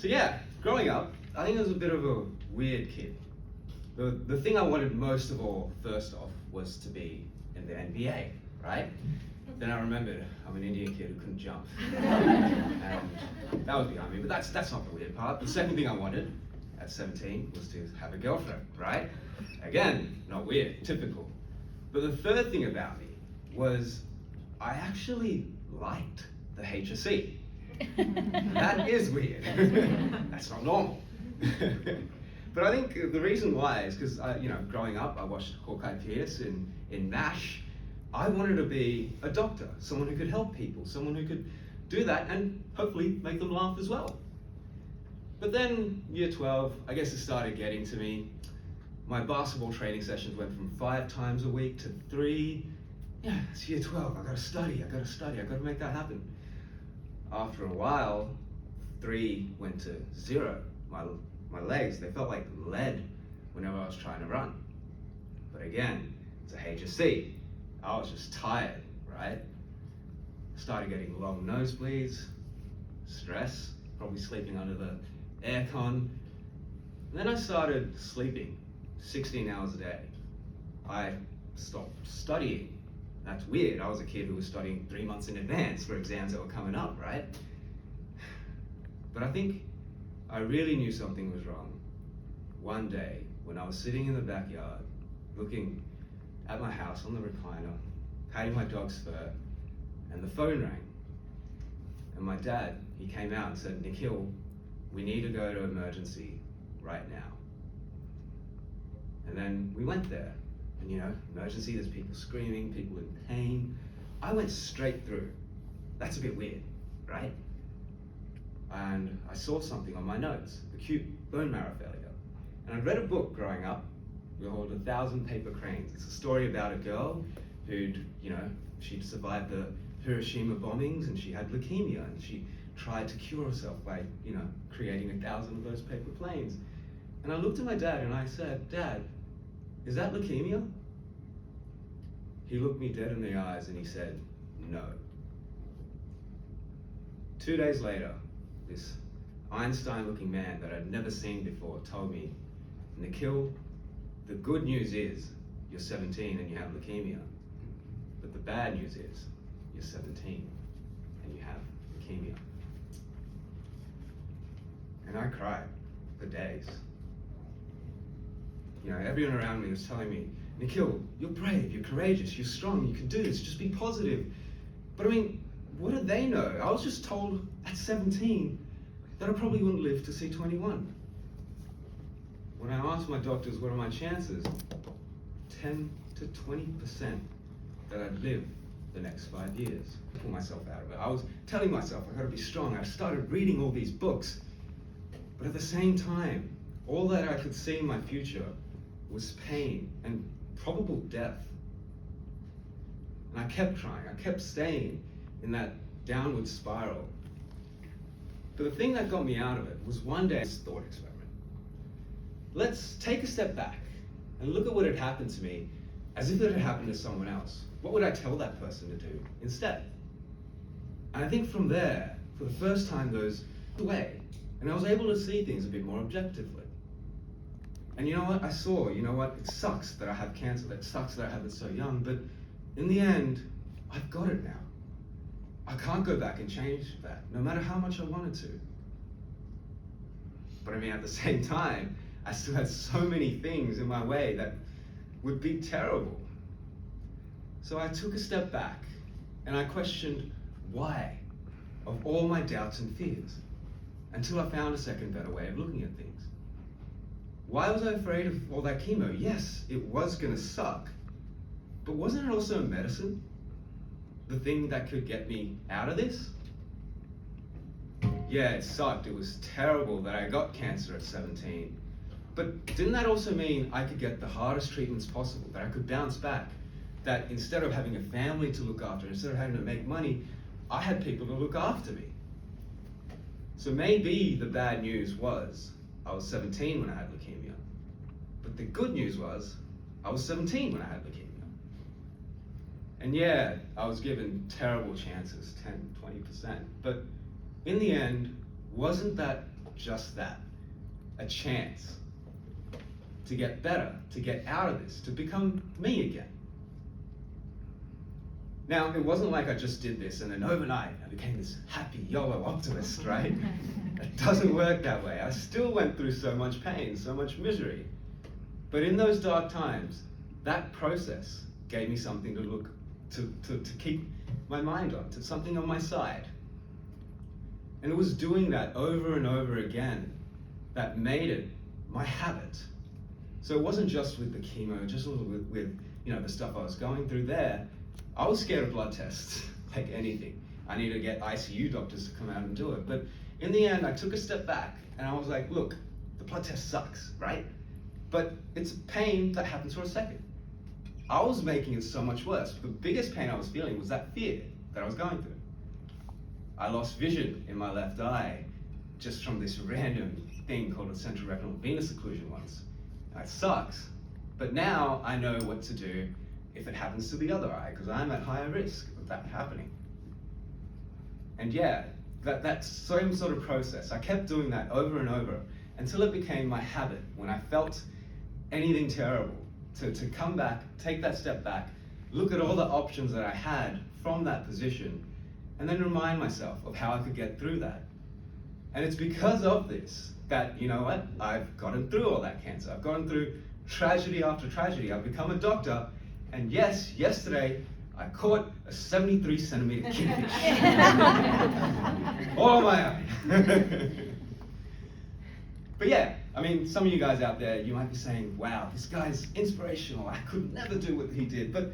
So yeah, growing up, I think I was a bit of a weird kid. The thing I wanted most of all, first off, was to be in the NBA, right? Then I remembered I'm an Indian kid who couldn't jump. And that was behind me, but that's not the weird part. The second thing I wanted at 17 was to have a girlfriend, right? Again, not weird, typical. But the third thing about me was I actually liked the HSE. That is weird. That's not normal. But I think the reason why is because, growing up, I watched Hawkeye Pierce in MASH. I wanted to be a doctor, someone who could help people, someone who could do that and hopefully make them laugh as well. But then, year 12, I guess it started getting to me. My basketball training sessions went from 5 times a week to 3. Yeah, it's year 12, I gotta study, I gotta make that happen. After a while, 3 went to 0. My legs, they felt like lead whenever I was trying to run. But again, it's a HSC. I was just tired, right? Started getting long nosebleeds, stress, probably sleeping under the aircon. And then I started sleeping 16 hours a day. I stopped studying. That's weird. I was a kid who was studying 3 months in advance for exams that were coming up, right? But I think I really knew something was wrong one day when I was sitting in the backyard looking at my house on the recliner, patting my dog's fur, and the phone rang. And my dad, he came out and said, "Nikhil, we need to go to emergency right now." And then we went there. And emergency, there's people screaming, people in pain. I went straight through. That's a bit weird, right? And I saw something on my notes, acute bone marrow failure. And I'd read a book growing up called 1,000 Paper Cranes. It's a story about a girl who'd, she'd survived the Hiroshima bombings and she had leukemia and she tried to cure herself by, creating 1,000 of those paper planes. And I looked at my dad and I said, "Dad, is that leukemia?" He looked me dead in the eyes and he said, "No." 2 days later, this Einstein-looking man that I'd never seen before told me, "Nikhil, the good news is you're 17 and you have leukemia. But the bad news is you're 17 and you have leukemia." And I cried for days. Everyone around me was telling me, "Nikhil, you're brave, you're courageous, you're strong, you can do this, just be positive." But what did they know? I was just told at 17 that I probably wouldn't live to see 21. When I asked my doctors what are my chances, 10 to 20% that I'd live the next 5 years. I pulled myself out of it. I was telling myself I gotta be strong. I started reading all these books. But at the same time, all that I could see in my future was pain and probable death. And I kept trying, I kept staying in that downward spiral. But the thing that got me out of it was one day this thought experiment. Let's take a step back and look at what had happened to me as if it had happened to someone else. What would I tell that person to do instead? And I think from there, for the first time, those away. And I was able to see things a bit more objectively. And you know what? I saw, it sucks that I have cancer, it sucks that I have it so young, but in the end, I've got it now. I can't go back and change that, no matter how much I wanted to. But at the same time, I still had so many things in my way that would be terrible. So I took a step back and I questioned why of all my doubts and fears until I found a second better way of looking at things. Why was I afraid of all that chemo? Yes, it was gonna suck, but wasn't it also medicine? The thing that could get me out of this? Yeah, it sucked. It was terrible that I got cancer at 17. But didn't that also mean I could get the hardest treatments possible, that I could bounce back, that instead of having a family to look after, instead of having to make money, I had people to look after me? So maybe the bad news was I was 17 when I had leukemia. But the good news was I was 17 when I had leukemia. And yeah, I was given terrible chances, 10, 20%. But in the end, wasn't that just that, a chance to get better, to get out of this, to become me again. Now, it wasn't like I just did this and then overnight I became this happy YOLO optimist, right? It doesn't work that way. I still went through so much pain, so much misery. But in those dark times, that process gave me something to look to keep my mind on, to something on my side. And it was doing that over and over again that made it my habit. So it wasn't just with the chemo, just with the stuff I was going through there. I was scared of blood tests, like anything. I needed to get ICU doctors to come out and do it. But in the end, I took a step back and I was like, look, the blood test sucks, right? But it's pain that happens for a second. I was making it so much worse. The biggest pain I was feeling was that fear that I was going through. I lost vision in my left eye just from this random thing called a central retinal venous occlusion once. That sucks. But now I know what to do if it happens to the other eye, because I'm at higher risk of that happening. And yeah, that same sort of process, I kept doing that over and over until it became my habit. When I felt anything terrible, to come back, take that step back, look at all the options that I had from that position, and then remind myself of how I could get through that. And it's because of this that, you know what, I've gotten through all that cancer. I've gone through tragedy after tragedy. I've become a doctor, and yes, yesterday I caught a 73 centimeter kingfish. All on my eye. But yeah, I mean, some of you guys out there, you might be saying, wow, this guy's inspirational. I could never do what he did. But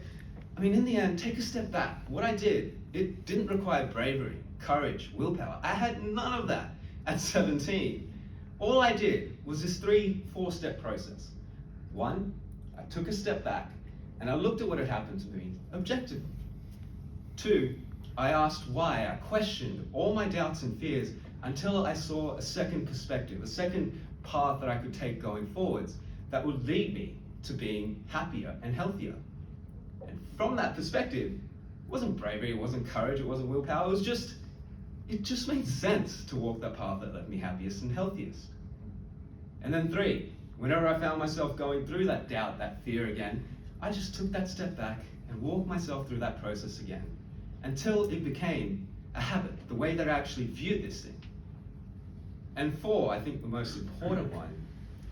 I mean, in the end, take a step back. What I did, it didn't require bravery, courage, willpower. I had none of that at 17. All I did was this 3-4-step process. 1, I took a step back and I looked at what had happened to me objectively. 2, I asked why. I questioned all my doubts and fears until I saw a second perspective, a second path that I could take going forwards that would lead me to being happier and healthier. And from that perspective, it wasn't bravery, it wasn't courage, it wasn't willpower, it just made sense to walk that path that left me happiest and healthiest. And then 3, whenever I found myself going through that doubt, that fear again, I just took that step back and walked myself through that process again until it became a habit, the way that I actually viewed this thing. And 4, I think the most important one,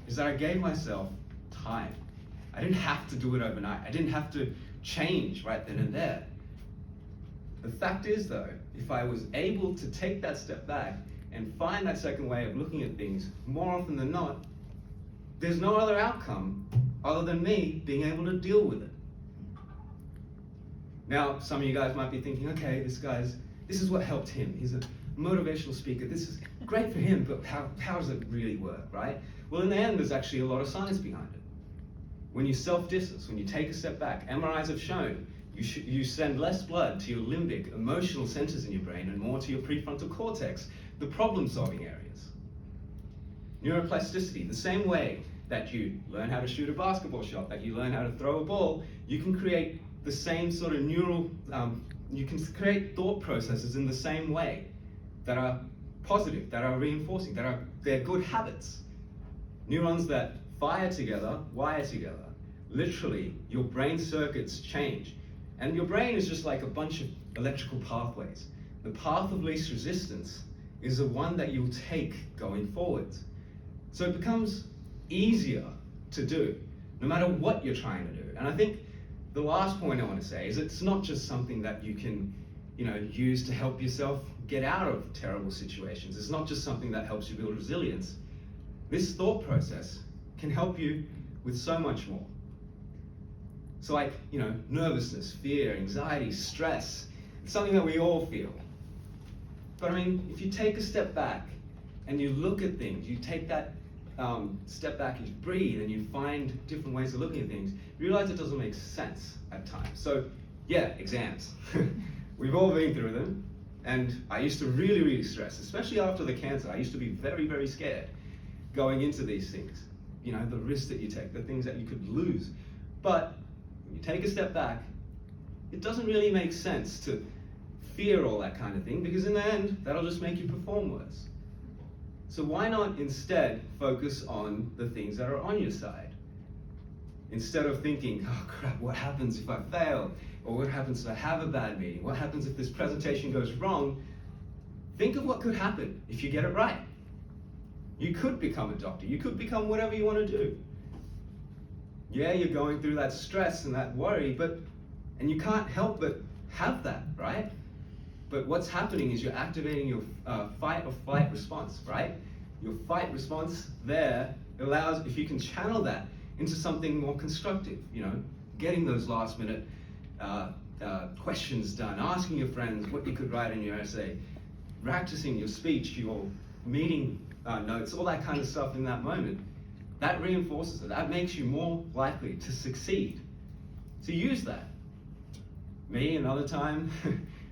is that I gave myself time. I didn't have to do it overnight. I didn't have to change right then and there. The fact is though, if I was able to take that step back and find that second way of looking at things, more often than not, there's no other outcome other than me being able to deal with it. Now, some of you guys might be thinking, okay, this is what helped him. He's a motivational speaker. This is great for him, but how does it really work, right? Well, in the end, there's actually a lot of science behind it. When you self-distance, when you take a step back, MRIs have shown you send less blood to your limbic, emotional centers in your brain and more to your prefrontal cortex, the problem-solving areas. Neuroplasticity, the same way that you learn how to shoot a basketball shot, that you learn how to throw a ball, you can create the same sort of neural, you can create thought processes in the same way that are positive, that are reinforcing, they're good habits. Neurons that fire together, wire together. Literally, your brain circuits change. And your brain is just like a bunch of electrical pathways. The path of least resistance is the one that you'll take going forwards. So it becomes easier to do, no matter what you're trying to do. And I think the last point I want to say is it's not just something that you can, use to help yourself get out of terrible situations. It's not just something that helps you build resilience. This thought process can help you with so much more. So like, nervousness, fear, anxiety, stress, it's something that we all feel. But I mean, if you take a step back and you look at things, you take that step back and you breathe and you find different ways of looking at things, you realize it doesn't make sense at times. So yeah, exams. We've all been through them. And I used to really, really stress, especially after the cancer. I used to be very, very scared going into these things. The risk that you take, the things that you could lose. But when you take a step back, it doesn't really make sense to fear all that kind of thing, because in the end, that'll just make you perform worse. So why not instead focus on the things that are on your side? Instead of thinking, oh crap, what happens if I fail? Or what happens if I have a bad meeting? What happens if this presentation goes wrong? Think of what could happen if you get it right. You could become a doctor. You could become whatever you want to do. Yeah, you're going through that stress and that worry, and you can't help but have that, right? But what's happening is you're activating your fight or flight response, right? Your fight response there allows, if you can channel that into something more constructive, getting those last minute questions done, asking your friends what you could write in your essay, practicing your speech, your meeting notes, all that kind of stuff in that moment. That reinforces it. That makes you more likely to succeed. So use that. Me, another time,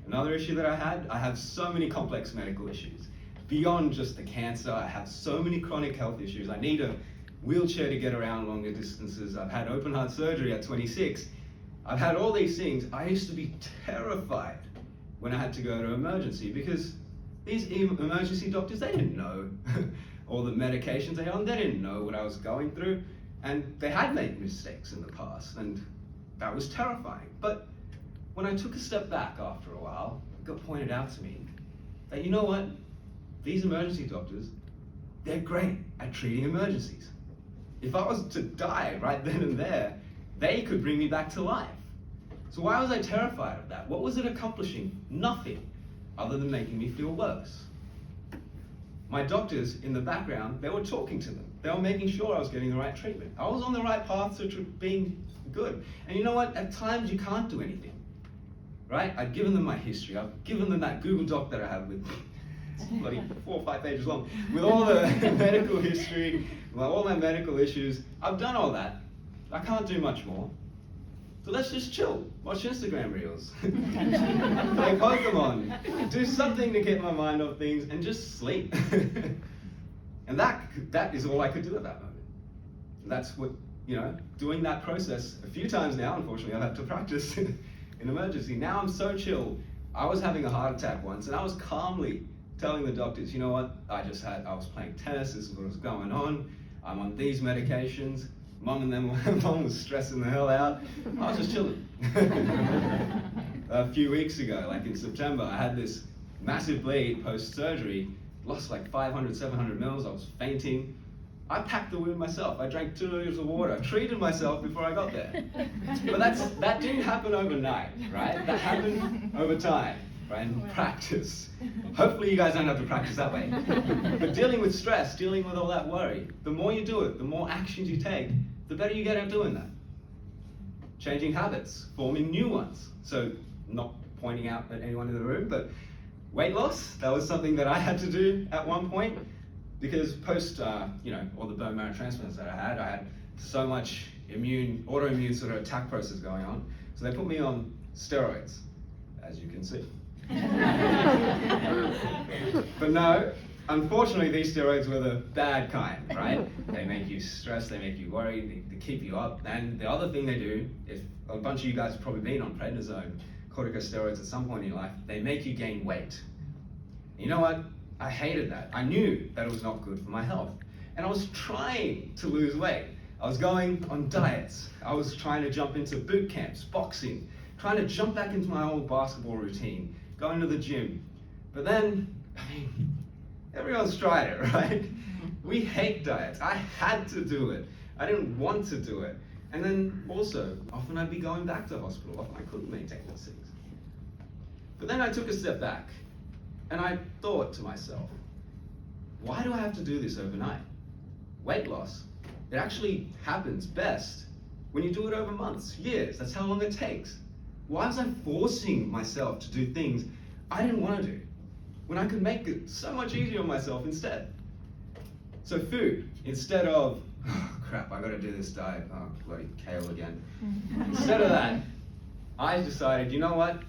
another issue that I have so many complex medical issues. Beyond just the cancer, I have so many chronic health issues. I need a wheelchair to get around longer distances. I've had open heart surgery at 26. I've had all these things. I used to be terrified when I had to go to emergency because these emergency doctors, they didn't know all the medications they on. They didn't know what I was going through. And they had made mistakes in the past, and that was terrifying. But when I took a step back after a while, it got pointed out to me that, you know what? These emergency doctors, they're great at treating emergencies. If I was to die right then and there, they could bring me back to life. So why was I terrified of that? What was it accomplishing? Nothing, other than making me feel worse. My doctors in the background, they were talking to them. They were making sure I was getting the right treatment. I was on the right path to being good. And you know what? At times you can't do anything, right? I've given them my history. I've given them that Google Doc that I have with it's bloody 4 or 5 pages long, with all the medical history, all my medical issues. I've done all that. I can't do much more. So let's just chill, watch Instagram reels, play Pokemon, do something to get my mind off things, and just sleep. And that is all I could do at that moment. And that's what, doing that process a few times now, unfortunately, I've had to practice in emergency. Now I'm so chill. I was having a heart attack once, and I was calmly telling the doctors, you know what, I was playing tennis, this is what was going on, I'm on these medications. Mum was stressing the hell out. I was just chilling. A few weeks ago, like in September, I had this massive bleed post-surgery, lost like 500, 700 mils, I was fainting. I packed the wound myself. I drank 2 liters of water. I treated myself before I got there. But that didn't happen overnight, right? That happened over time, right? And practice. Hopefully you guys don't have to practice that way. But dealing with stress, dealing with all that worry, the more you do it, the more actions you take, the better you get at doing that. Changing habits, forming new ones. So not pointing out at anyone in the room, but weight loss, that was something that I had to do at one point because post, all the bone marrow transplants that I had so much autoimmune sort of attack process going on. So they put me on steroids, as you can see. But no, unfortunately these steroids were the bad kind, right? They make you stressed, they make you worry, they keep you up. And the other thing they do, if a bunch of you guys have probably been on prednisone, corticosteroids at some point in your life, they make you gain weight. You know what? I hated that. I knew that it was not good for my health. And I was trying to lose weight. I was going on diets. I was trying to jump into boot camps, boxing, trying to jump back into my old basketball routine, going to the gym. But then, everyone's tried it, right? We hate diets. I had to do it. I didn't want to do it. And then also, often I'd be going back to hospital. Often I couldn't maintain those things. But then I took a step back and I thought to myself, why do I have to do this overnight? Weight loss, it actually happens best when you do it over months, years. That's how long it takes. Why was I forcing myself to do things I didn't want to do when I could make it so much easier on myself instead? So food, instead of, oh crap, I gotta do this diet, oh bloody kale again. Instead of that, I decided, you know what?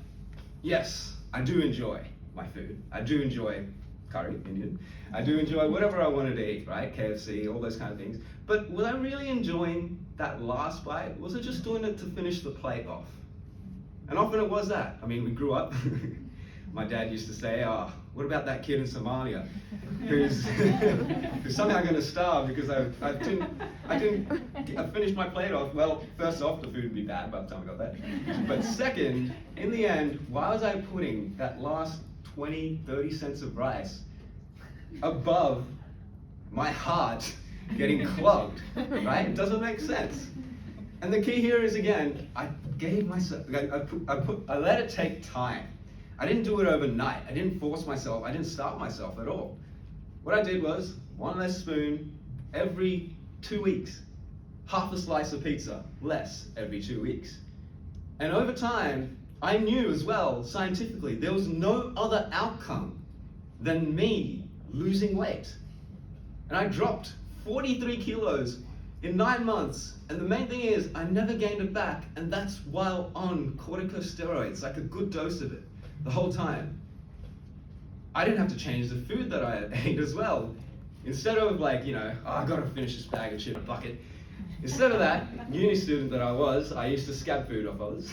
Yes, I do enjoy my food. I do enjoy curry, Indian. I do enjoy whatever I wanted to eat, right? KFC, all those kind of things. But was I really enjoying that last bite? Was it just doing it to finish the plate off? And often it was that. I mean, we grew up. My dad used to say, oh, What about that kid in Somalia who's somehow going to starve because I finished my plate off? Well, first off, the food would be bad by the time I got that. But second, in the end, why was I putting that last 20, 30 cents of rice above my heart getting clogged, right? It doesn't make sense. And the key here is, again, I gave myself, I let it take time. I didn't do it overnight. I didn't force myself. I didn't starve myself at all. What I did was one less spoon every 2 weeks, half a slice of pizza less every 2 weeks. And over time, I knew as well, scientifically, there was no other outcome than me losing weight. And I dropped 43 kilos in 9 months. And the main thing is, I never gained it back. And that's while on corticosteroids, like a good dose of it, the whole time. I didn't have to change the food that I ate as well. Instead of like, oh, I gotta finish this bag of chip bucket. Instead of that, uni student that I was, I used to scab food off others.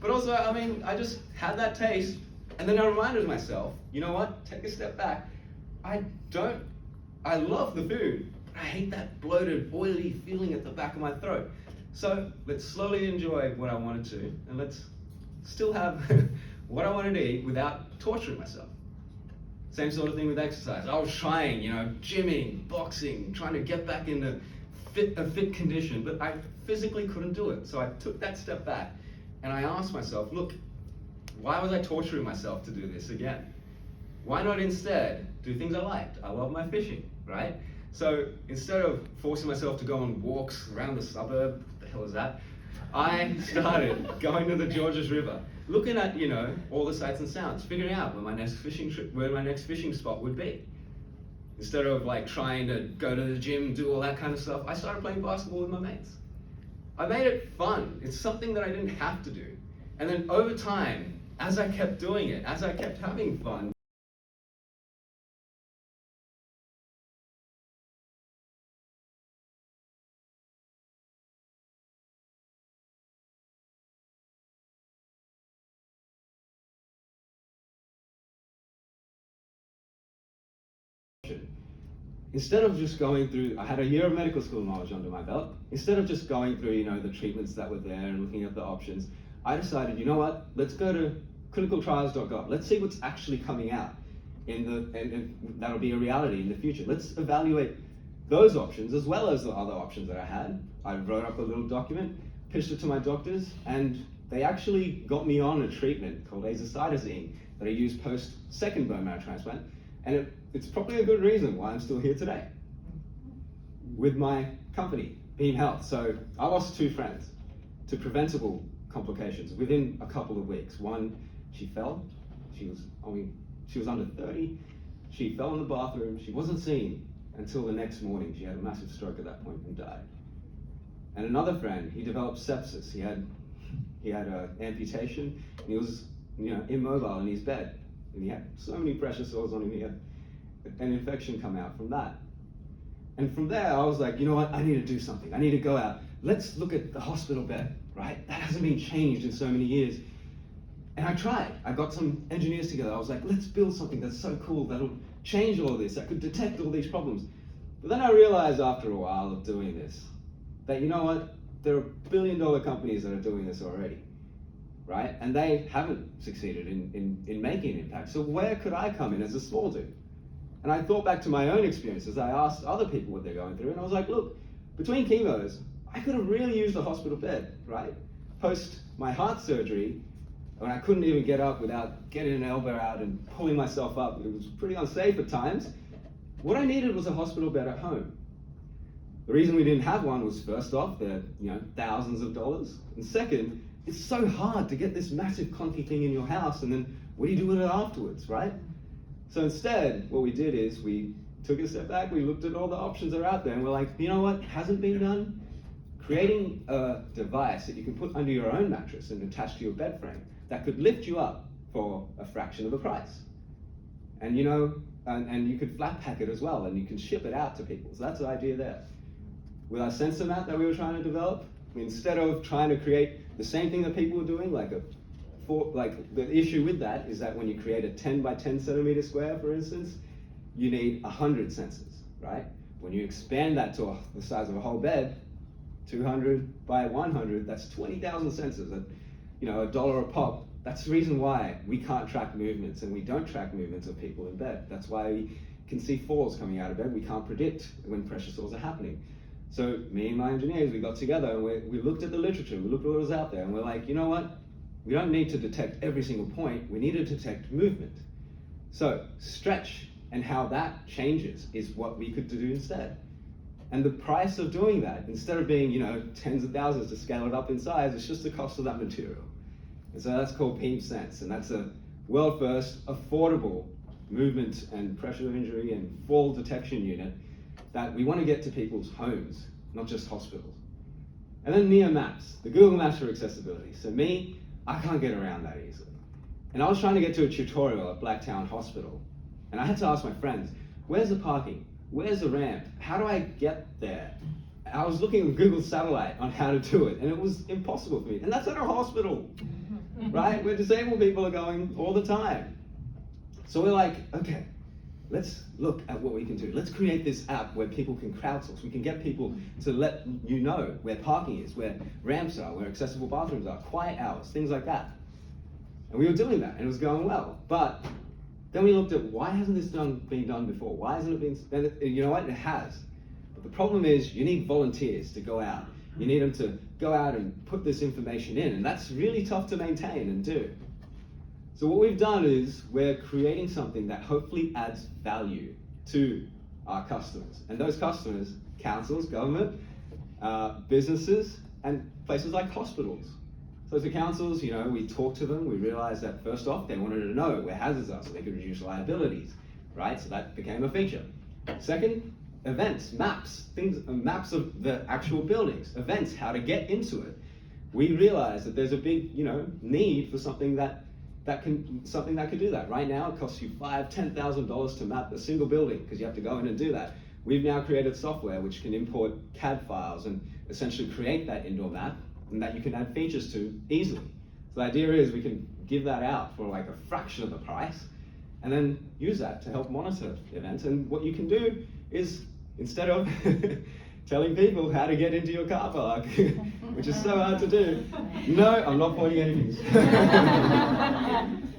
But also, I just had that taste, and then I reminded myself, you know what, take a step back. I love the food, but I hate that bloated, oily feeling at the back of my throat. So let's slowly enjoy what I wanted to, and let's still have what I wanted to eat without torturing myself. Same sort of thing with exercise. I was trying, gymming, boxing, trying to get back into a fit condition, but I physically couldn't do it. So I took that step back and I asked myself, look, why was I torturing myself to do this again? Why not instead do things I liked? I love my fishing, right? So instead of forcing myself to go on walks around the suburb, what the hell is that? I started going to the Georges River, looking at, all the sights and sounds, figuring out where my next fishing spot would be. Instead of like trying to go to the gym, do all that kind of stuff, I started playing basketball with my mates. I made it fun. It's something that I didn't have to do. And then over time, as I kept doing it, as I kept having fun, instead of just going through, I had a year of medical school knowledge under my belt. Instead of just going through, the treatments that were there and looking at the options, I decided, you know what, let's go to clinicaltrials.gov. Let's see what's actually coming out and that'll be a reality in the future. Let's evaluate those options as well as the other options that I had. I wrote up a little document, pitched it to my doctors, and they actually got me on a treatment called azacitidine that I used post-second bone marrow transplant. And it's probably a good reason why I'm still here today with my company, Beam Health. So I lost 2 friends to preventable complications within a couple of weeks. One, she fell. She was under 30. She fell in the bathroom. She wasn't seen until the next morning. She had a massive stroke at that point and died. And another friend, he developed sepsis. He had an amputation, and he was immobile in his bed. And he had so many pressure sores on him, he had an infection come out from that. And from there, I was like, you know what, I need to do something. I need to go out. Let's look at the hospital bed, right? That hasn't been changed in so many years. And I tried. I got some engineers together. I was like, let's build something that's so cool that'll change all of this, that could detect all these problems. But then I realized after a while of doing this, that you know what, there are billion-dollar companies that are doing this already. Right? And they haven't succeeded in making an impact. So where could I come in as a small dude? And I thought back to my own experiences. I asked other people what they're going through, and I was like, look, between chemos, I could have really used a hospital bed, right? Post my heart surgery, when I couldn't even get up without getting an elbow out and pulling myself up, it was pretty unsafe at times. What I needed was a hospital bed at home. The reason we didn't have one was, first off, they're thousands of dollars, and second, it's so hard to get this massive clunky thing in your house, and then what do you do with it afterwards, right? So instead, what we did is we took a step back, we looked at all the options that are out there, and we're like, you know what hasn't been done? Creating a device that you can put under your own mattress and attach to your bed frame that could lift you up for a fraction of the price. And and you could flat pack it as well, and you can ship it out to people. So that's the idea there. With our sensor mat that we were trying to develop, instead of trying to create the same thing that people were doing, like a the issue with that is that when you create a 10 by 10 centimeter square, for instance, you need 100 sensors, right? When you expand that to the size of a whole bed, 200 by 100, that's 20,000 sensors at, $1 a pop. That's the reason why we can't track movements, and we don't track movements of people in bed. That's why we can see falls coming out of bed. We can't predict when pressure sores are happening. So me and my engineers, we got together and we looked at the literature, we looked at what was out there, and we're like, you know what? We don't need to detect every single point, we need to detect movement. So stretch and how that changes is what we could do instead. And the price of doing that, instead of being, tens of thousands to scale it up in size, it's just the cost of that material. And so that's called PeemSense, and that's a world first, affordable movement and pressure injury and fall detection unit that we want to get to people's homes, not just hospitals. And then near maps, the Google Maps for accessibility. So I can't get around that easily. And I was trying to get to a tutorial at Blacktown Hospital, and I had to ask my friends, where's the parking? Where's the ramp? How do I get there? I was looking at Google Satellite on how to do it, and it was impossible for me. And that's at a hospital, right? Where disabled people are going all the time. So we're like, okay, let's look at what we can do. Let's create this app where people can crowdsource. We can get people to let you know where parking is, where ramps are, where accessible bathrooms are, quiet hours, things like that. And we were doing that, and it was going well. But then we looked at, why hasn't this been done before? Why hasn't it been, you know what, it has. But the problem is you need volunteers to go out. You need them to go out and put this information in, and that's really tough to maintain and do. So what we've done is we're creating something that hopefully adds value to our customers. And those customers, councils, government, businesses, and places like hospitals. So to councils, we talked to them, we realized that first off, they wanted to know where hazards are so they could reduce liabilities, right? So that became a feature. Second, events, maps, maps of the actual buildings, events, how to get into it. We realized that there's a big, need for something that could do that. Right now, it costs you $5,000, $10,000 to map a single building because you have to go in and do that. We've now created software which can import CAD files and essentially create that indoor map, and that you can add features to easily. So the idea is we can give that out for like a fraction of the price, and then use that to help monitor events. And what you can do is, instead of telling people how to get into your car park, which is so hard to do. No, I'm not pointing any fingers.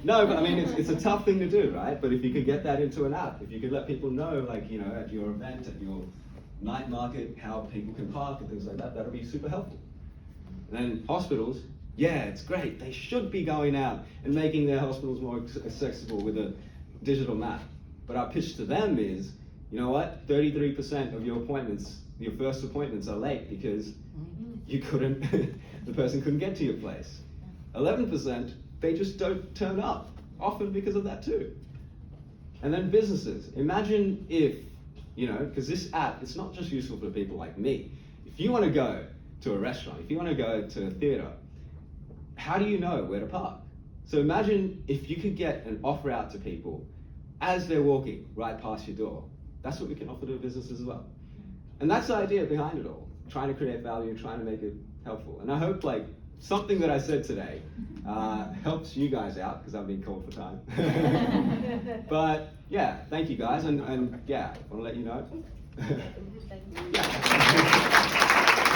No, but I mean, it's a tough thing to do, right? But if you could get that into an app, if you could let people know, like, at your event, at your night market, how people can park and things like that, that'll be super helpful. And then hospitals, yeah, it's great. They should be going out and making their hospitals more accessible with a digital map. But our pitch to them is, you know what? 33% of your first appointments are late because the person couldn't get to your place. 11%, they just don't turn up, often because of that too. And then businesses, imagine if, because this app, it's not just useful for people like me. If you want to go to a restaurant, if you want to go to a theater, how do you know where to park? So imagine if you could get an offer out to people as they're walking right past your door. That's what we can offer to businesses as well. And that's the idea behind it all, trying to create value, trying to make it helpful. And I hope something that I said today helps you guys out, because I've been called for time. But yeah, thank you guys, and yeah, I want to let you know. Yeah.